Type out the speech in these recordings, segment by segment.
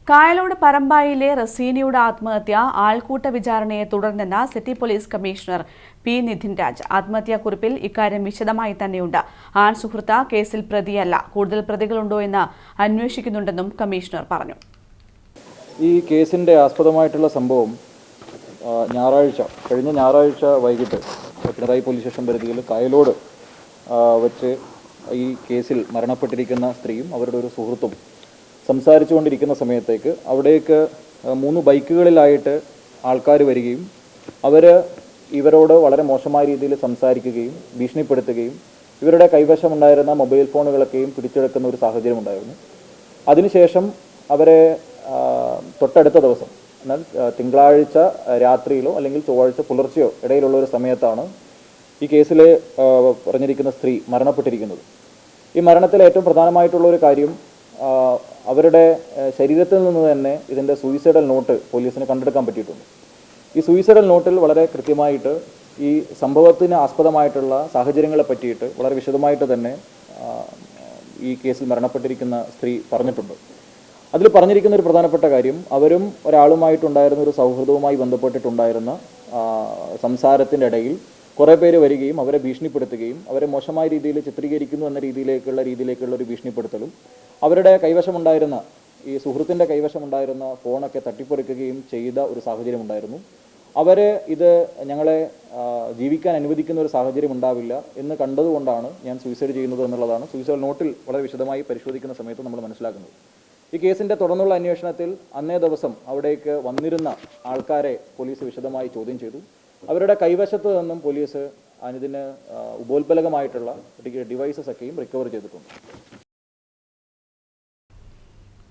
കായലോട് പറമ്പായിലെ റസീനയുടെ ആത്മഹത്യ ആൾക്കൂട്ട വിചാരണയെ തുടർന്നെന്ന city police commissioner P Nitin Raj. ആത്മഹത്യാക്കുറിപ്പിൽ ഇക്കാര്യം വിശദമായി തന്നെയുണ്ട്. ആൺ സുഹൃത്ത് കേസിൽ പ്രതിയല്ല, കൂടുതൽ പ്രതികളുണ്ടോ എന്ന് അന്വേഷിക്കുന്നുണ്ടെന്നും കമ്മീഷണർ പറഞ്ഞു. ഈ കേസിന്റെ ആസ്പദമായിട്ടുള്ള സംഭവം കഴിഞ്ഞ ഞായറാഴ്ച വൈകിട്ട് പിണറായി പോലീസ് സ്റ്റേഷൻ പരിധിയിൽ കായലോട് വച്ച് ഈ കേസിൽ മരണപ്പെട്ടിരിക്കുന്ന സ്ത്രീയും അവരുടെ ഒരു സുഹൃത്തും സംസാരിച്ചുകൊണ്ടിരിക്കുന്ന സമയത്തേക്ക് അവിടേക്ക് 3 ബൈക്കുകളിലായിട്ട് ആൾക്കാർ വരികയും ഇവരോട് വളരെ മോശമായ രീതിയിൽ സംസാരിക്കുകയും ഭീഷണിപ്പെടുത്തുകയും ഇവരുടെ കൈവശമുണ്ടായിരുന്ന മൊബൈൽ ഫോണുകളൊക്കെയും പിടിച്ചെടുക്കുന്ന ഒരു സാഹചര്യം ഉണ്ടായിരുന്നു. അതിനുശേഷം അവരെ തൊട്ടടുത്ത ദിവസം, എന്നാൽ തിങ്കളാഴ്ച രാത്രിയിലോ അല്ലെങ്കിൽ ചൊവ്വാഴ്ച പുലർച്ചെയോ ഇടയിലുള്ള ഒരു സമയത്താണ് ഈ കേസിലെ പറഞ്ഞിരിക്കുന്ന സ്ത്രീ മരണപ്പെട്ടിരിക്കുന്നത്. ഈ മരണത്തിൽ ഏറ്റവും പ്രധാനമായിട്ടുള്ള ഒരു കാര്യം, അവരുടെ ശരീരത്തിൽ നിന്ന് തന്നെ ഇതിൻ്റെ സൂയിസൈഡൽ നോട്ട് പോലീസിന് കണ്ടെടുക്കാൻ പറ്റിയിട്ടുണ്ട്. ഈ സൂയിസൈഡൽ നോട്ടിൽ വളരെ കൃത്യമായിട്ട് ഈ സംഭവത്തിന് ആസ്പദമായിട്ടുള്ള സാഹചര്യങ്ങളെ പറ്റിയിട്ട് വളരെ വിശദമായിട്ട് തന്നെ ഈ കേസിൽ മരണപ്പെട്ടിരിക്കുന്ന സ്ത്രീ പറഞ്ഞിട്ടുണ്ട്. അതിൽ പറഞ്ഞിരിക്കുന്ന ഒരു പ്രധാനപ്പെട്ട കാര്യം, അവരും ഒരാളുമായിട്ടുണ്ടായിരുന്ന ഒരു സൗഹൃദവുമായി ബന്ധപ്പെട്ടിട്ടുണ്ടായിരുന്ന സംസാരത്തിൻ്റെ ഇടയിൽ കുറേ പേര് വരികയും അവരെ ഭീഷണിപ്പെടുത്തുകയും അവരെ മോശമായ രീതിയിൽ ചിത്രീകരിക്കുന്നു എന്ന രീതിയിലേക്കുള്ള ഒരു ഭീഷണിപ്പെടുത്തലും അവരുടെ കൈവശമുണ്ടായിരുന്ന ഈ സുഹൃത്തിൻ്റെ കൈവശമുണ്ടായിരുന്ന ഫോണൊക്കെ തട്ടിപ്പറിക്കുകയും ചെയ്ത ഒരു സാഹചര്യം ഉണ്ടായിരുന്നു. ഇത് ഞങ്ങളെ ജീവിക്കാൻ അനുവദിക്കുന്ന ഒരു സാഹചര്യം ഉണ്ടാവില്ല എന്ന് കണ്ടതുകൊണ്ടാണ് ഞാൻ സൂയിസൈഡ് ചെയ്യുന്നത് എന്നുള്ളതാണ് സൂയിസൈഡ് നോട്ടിൽ വളരെ വിശദമായി പരിശോധിക്കുന്ന സമയത്ത് നമ്മൾ മനസ്സിലാക്കുന്നത്. ഈ കേസിൻ്റെ തുടർന്നുള്ള അന്വേഷണത്തിൽ അന്നേ ദിവസം അവിടേക്ക് വന്നിരുന്ന ആൾക്കാരെ പോലീസ് വിശദമായി ചോദ്യം ചെയ്തു. അവരുടെ കൈവശത്ത് നിന്നും പോലീസ് ഇതിന് ഉപോത്ബലകമായിട്ടുള്ള ഡിവൈസസ് ഒക്കെയും റിക്കവർ ചെയ്തിട്ടുണ്ട്.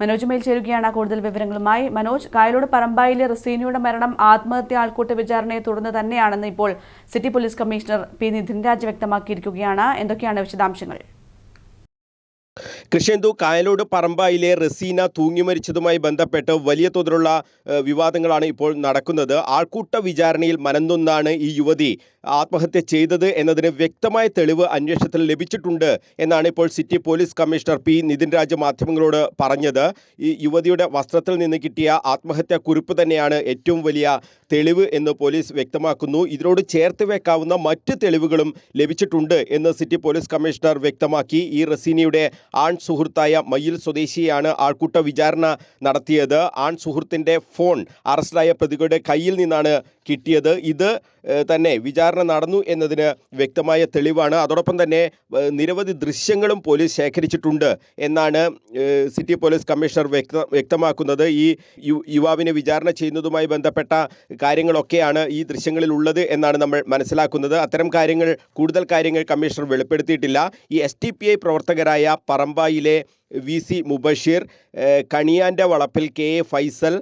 മനോജ് മേൽ ചേരുകയാണ് കൂടുതൽ വിവരങ്ങളുമായി. മനോജ്, കായലോട് പറമ്പായിലെ റസീനയുടെ മരണം ആത്മഹത്യ ആൾക്കൂട്ട വിചാരണയെ തുടർന്ന് തന്നെയാണെന്ന് ഇപ്പോൾ city police commissioner P Nitin Raj വ്യക്തമാക്കിയിരിക്കുകയാണ്. എന്തൊക്കെയാണ് വിശദാംശങ്ങൾ? കൃഷ്ണന്തു, കായലോട് പറമ്പായിലെ റസീന തൂങ്ങിമരിച്ചതുമായി ബന്ധപ്പെട്ട് വലിയ തോതിലുള്ള വിവാദങ്ങളാണ് ഇപ്പോൾ നടക്കുന്നത്. ആൾക്കൂട്ട വിചാരണയിൽ മനംനൊന്നാണ് ഈ യുവതി ആത്മഹത്യ ചെയ്തത് എന്നതിന് വ്യക്തമായ തെളിവ് അന്വേഷണത്തിൽ ലഭിച്ചിട്ടുണ്ട് എന്നാണ് ഇപ്പോൾ city police commissioner P Nitin Raj മാധ്യമങ്ങളോട് പറഞ്ഞത്. ഈ യുവതിയുടെ വസ്ത്രത്തിൽ നിന്ന് കിട്ടിയ ആത്മഹത്യാ കുറിപ്പ് തന്നെയാണ് ഏറ്റവും വലിയ തെളിവ് എന്ന് പോലീസ് വ്യക്തമാക്കുന്നു. ഇതിനോട് ചേർത്ത് വെക്കാവുന്ന മറ്റ് തെളിവുകളും ലഭിച്ചിട്ടുണ്ട് എന്ന് സിറ്റി പോലീസ് കമ്മീഷണർ വ്യക്തമാക്കി. ഈ റസീനയുടെ ആൺ സുഹൃത്തായ മയ്യിൽ സ്വദേശിയാണ് ആൾക്കൂട്ട വിചാരണ നടത്തിയത്. ആൺ സുഹൃത്തിൻ്റെ ഫോൺ അറസ്റ്റിലായ പ്രതികളുടെ കയ്യിൽ നിന്നാണ് കിട്ടിയത്. ഇത് തന്നെ വിചാരണ നടന്നു എന്നതിന് വ്യക്തമായ തെളിവാണ്. അതോടൊപ്പം തന്നെ നിരവധി ദൃശ്യങ്ങളും പോലീസ് ശേഖരിച്ചിട്ടുണ്ട് എന്നാണ് സിറ്റി പോലീസ് കമ്മീഷണർ വ്യക്തമാക്കുന്നത്. ഈ യുവാവിനെ വിചാരണ ചെയ്യുന്നതുമായി ബന്ധപ്പെട്ട കാര്യങ്ങളൊക്കെയാണ് ഈ ദൃശ്യങ്ങളിൽ ഉള്ളത് എന്നാണ് നമ്മൾ മനസ്സിലാക്കുന്നത്. അത്തരം കൂടുതൽ കാര്യങ്ങൾ കമ്മീഷണർ വെളിപ്പെടുത്തിയിട്ടില്ല. ഈ STPI പ്രവർത്തകരായ പറമ്പായിലെ VC മുബഷീർ, കണിയാൻ്റെ വളപ്പിൽ KA ഫൈസൽ,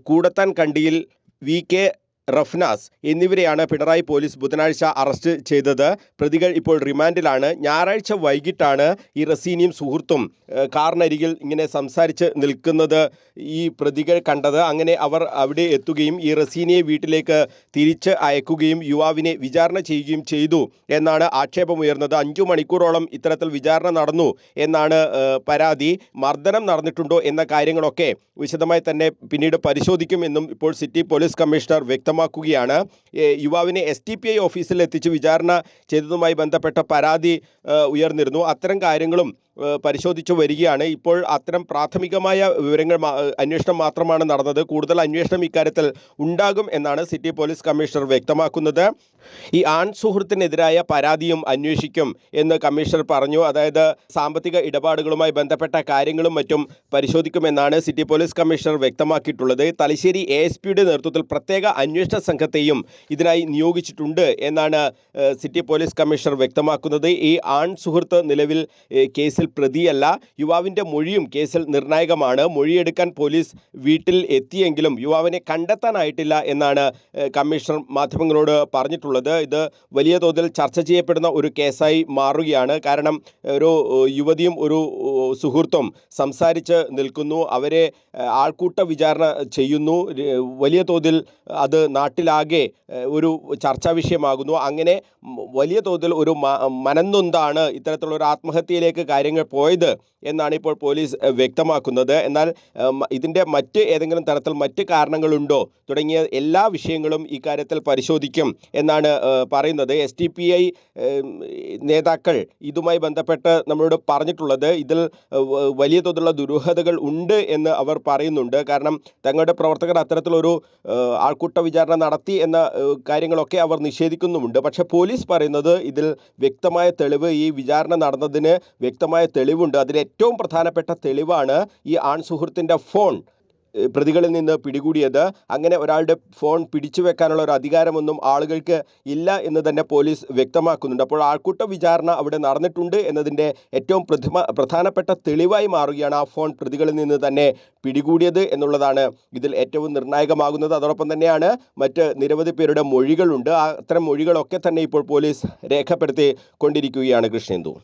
കൂടത്താൻ കണ്ടിയിൽ VK റഫ്നാസ് എന്നിവരെയാണ് പിണറായി പോലീസ് ബുധനാഴ്ച അറസ്റ്റ് ചെയ്തത്. പ്രതികൾ ഇപ്പോൾ റിമാൻഡിലാണ്. ഞായറാഴ്ച വൈകിട്ടാണ് ഈ റസീനയും സുഹൃത്തും കാറിനരികിൽ ഇങ്ങനെ സംസാരിച്ച് നിൽക്കുന്നത് ഈ പ്രതികൾ കണ്ടത്. അങ്ങനെ അവർ അവിടെ എത്തുകയും ഈ റസീനയെ വീട്ടിലേക്ക് തിരിച്ച് അയക്കുകയും യുവാവിനെ വിചാരണ ചെയ്യുകയും ചെയ്തു എന്നാണ് ആക്ഷേപമുയർന്നത്. 5 മണിക്കൂറോളം ഇത്തരത്തിൽ വിചാരണ നടന്നു എന്നാണ് പരാതി. മർദ്ദനം നടന്നിട്ടുണ്ടോ എന്ന കാര്യങ്ങളൊക്കെ വിശദമായി തന്നെ പിന്നീട് പരിശോധിക്കുമെന്നും ഇപ്പോൾ സിറ്റി പോലീസ് കമ്മീഷണർ വ്യക്തമാക്കുകയാണ്. യുവാവിനെ STPI ഓഫീസിൽ എത്തിച്ച് വിചാരണ ചെയ്തതുമായി ബന്ധപ്പെട്ട പരാതി ഉയർന്നിരുന്നു. അത്തരം കാര്യങ്ങളും പരിശോധിച്ചു വരികയാണ്. ഇപ്പോൾ അത്തരം പ്രാഥമികമായ അന്വേഷണം മാത്രമാണ് നടന്നത്. കൂടുതൽ അന്വേഷണം ഇക്കാര്യത്തിൽ ഉണ്ടാകും എന്നാണ് സിറ്റി പോലീസ് കമ്മീഷണർ വ്യക്തമാക്കുന്നത്. ഈ ആൺ സുഹൃത്തിനെതിരായ പരാതിയും അന്വേഷിക്കും എന്ന് കമ്മീഷണർ പറഞ്ഞു. അതായത് സാമ്പത്തിക ഇടപാടുകളുമായി ബന്ധപ്പെട്ട കാര്യങ്ങളും മറ്റും പരിശോധിക്കുമെന്നാണ് സിറ്റി പോലീസ് കമ്മീഷണർ വ്യക്തമാക്കിയിട്ടുള്ളത്. തലശ്ശേരി ASPയുടെ നേതൃത്വത്തിൽ പ്രത്യേക അന്വേഷണ സംഘത്തെയും ഇതിനായി നിയോഗിച്ചിട്ടുണ്ട് എന്നാണ് സിറ്റി പോലീസ് കമ്മീഷണർ വ്യക്തമാക്കുന്നത്. ഈ ആൺ സുഹൃത്ത് നിലവിൽ കേസിൽ പ്രതിയല്ല. യുവാവിൻ്റെ മൊഴിയും കേസിൽ നിർണായകമാണ്. മൊഴിയെടുക്കാൻ പോലീസ് വീട്ടിൽ എത്തിയെങ്കിലും യുവാവിനെ കണ്ടെത്താനായിട്ടില്ല എന്നാണ് കമ്മീഷണർ മാധ്യമങ്ങളോട് പറഞ്ഞിട്ടുള്ളത്. ഇത് വലിയ തോതിൽ ചർച്ച ചെയ്യപ്പെടുന്ന ഒരു കേസായി മാറുകയാണ്. കാരണം ഒരു യുവതിയും ഒരു സുഹൃത്തും സംസാരിച്ച് നിൽക്കുന്നു, അവരെ ആൾക്കൂട്ട വിചാരണ ചെയ്യുന്നു. വലിയ തോതിൽ അത് നാട്ടിലാകെ ഒരു ചർച്ചാ വിഷയമാകുന്നു. അങ്ങനെ വലിയ തോതിൽ ഒരു മനംനൊന്താണ് ഇത്തരത്തിലുള്ള ഒരു ആത്മഹത്യയിലേക്ക് കാര്യങ്ങൾ കാര്യങ്ങൾ പോയത് എന്നാണ് ഇപ്പോൾ പോലീസ് വ്യക്തമാക്കുന്നത്. എന്നാൽ ഇതിൻ്റെ മറ്റ് ഏതെങ്കിലും തരത്തിൽ മറ്റ് കാരണങ്ങളുണ്ടോ തുടങ്ങിയ എല്ലാ വിഷയങ്ങളും ഇക്കാര്യത്തിൽ പരിശോധിക്കും എന്നാണ് പറയുന്നത്. SDPI നേതാക്കൾ ഇതുമായി ബന്ധപ്പെട്ട് നമ്മളോട് പറഞ്ഞിട്ടുള്ളത് ഇതിൽ വലിയ തോതിലുള്ള ദുരൂഹതകൾ ഉണ്ട് എന്ന് അവർ പറയുന്നുണ്ട്. കാരണം തങ്ങളുടെ പ്രവർത്തകർ അത്തരത്തിലൊരു ആൾക്കൂട്ട വിചാരണ നടത്തി എന്ന കാര്യങ്ങളൊക്കെ അവർ നിഷേധിക്കുന്നുമുണ്ട്. പക്ഷേ പോലീസ് പറയുന്നത് ഇതിൽ വ്യക്തമായ തെളിവ്, ഈ വിചാരണ നടന്നതിന് വ്യക്തമായ തെളിവുണ്ട്. അതിൽ ഏറ്റവും പ്രധാനപ്പെട്ട തെളിവാണ് ഈ ആൺ സുഹൃത്തിൻ്റെ ഫോൺ പ്രതികളിൽ നിന്ന് പിടികൂടിയത്. അങ്ങനെ ഒരാളുടെ ഫോൺ പിടിച്ചു വെക്കാനുള്ള ഒരു അധികാരമൊന്നും ആളുകൾക്ക് ഇല്ല എന്ന് തന്നെ പോലീസ് വ്യക്തമാക്കുന്നുണ്ട്. അപ്പോൾ ആൾക്കൂട്ട വിചാരണ അവിടെ നടന്നിട്ടുണ്ട് എന്നതിൻ്റെ ഏറ്റവും പ്രധാനപ്പെട്ട തെളിവായി മാറുകയാണ് ആ ഫോൺ പ്രതികളിൽ നിന്ന് തന്നെ പിടികൂടിയത് എന്നുള്ളതാണ് ഇതിൽ ഏറ്റവും നിർണായകമാകുന്നത്. അതോടൊപ്പം തന്നെയാണ് മറ്റ് നിരവധി പേരുടെ മൊഴികളുണ്ട്. അത്തരം മൊഴികളൊക്കെ തന്നെ ഇപ്പോൾ പോലീസ് രേഖപ്പെടുത്തി കൊണ്ടിരിക്കുകയാണ് കൃഷ്ണേന്ദു.